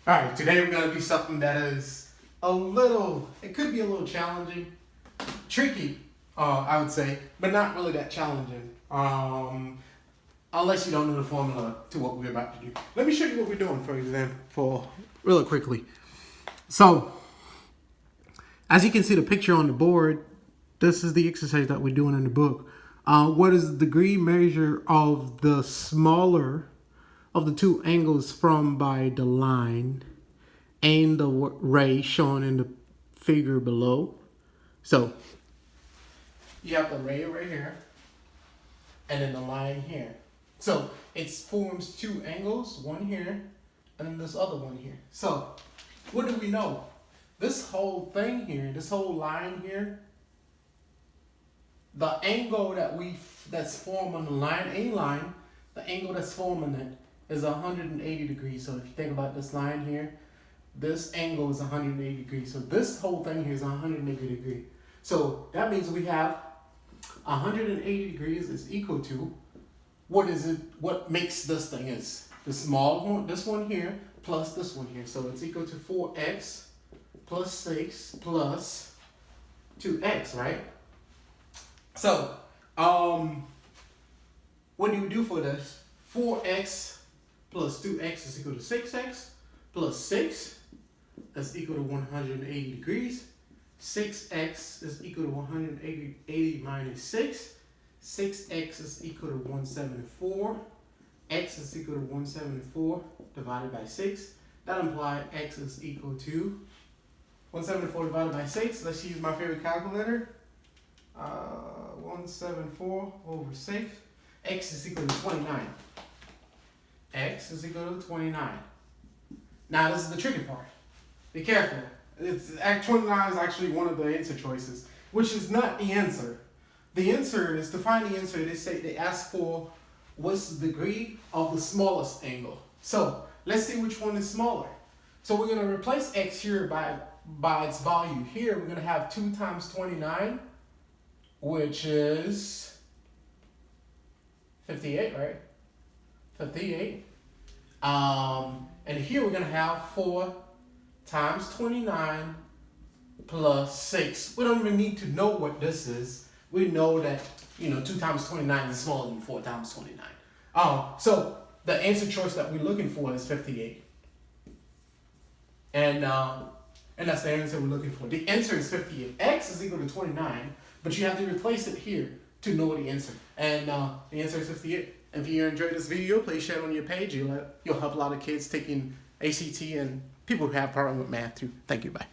All right, today we're going to do something that is it could be a little challenging, tricky, I would say, but not really that challenging, unless you don't know the formula to what we're about to do. Let me show you what we're doing, for example, really quickly. So, as you can see the picture on the board, this is the exercise that we're doing in the book. What is the degree measure of the smaller of the two angles formed by the line and the ray shown in the figure below? So you have the ray right here and then the line here. So it forms two angles, one here and then this other one here. So what do we know? This whole thing here, this whole line here, the angle that's formed on the line, the angle that's forming it is 180 degrees. So if you think about this line here, this angle is 180 degrees. So this whole thing here is 180 degrees. So that means we have 180 degrees is equal to, what makes this thing is the small one, this one here, plus this one here. So it's equal to 4x plus 6 plus 2x, right? So, what do we do for this? 4x plus 2x is equal to 6x plus 6 is equal to 180 degrees. 6x is equal to 180 minus 6. 6x is equal to 174. X is equal to 174 divided by 6. That implies x is equal to 174 divided by 6. Let's use my favorite calculator. 174 over 6. X is equal to 29. X is equal to 29. Now this is the tricky part. Be careful. 29 is actually one of the answer choices, which is not the answer. The answer is, to find the answer, they ask for what's the degree of the smallest angle. So let's see which one is smaller. So we're going to replace x here by its value. Here we're going to have 2 times 29, which is 58, right? 58. And here we're going to have 4 times 29 plus 6. We don't even need to know what this is. We know that, 2 times 29 is smaller than 4 times 29. So the answer choice that we're looking for is 58. And that's the answer we're looking for. The answer is 58. X is equal to 29, but you have to replace it here to know the answer. And the answer is 58. If you enjoyed this video, please share it on your page. You'll help a lot of kids taking ACT and people who have problems with math too. Thank you. Bye.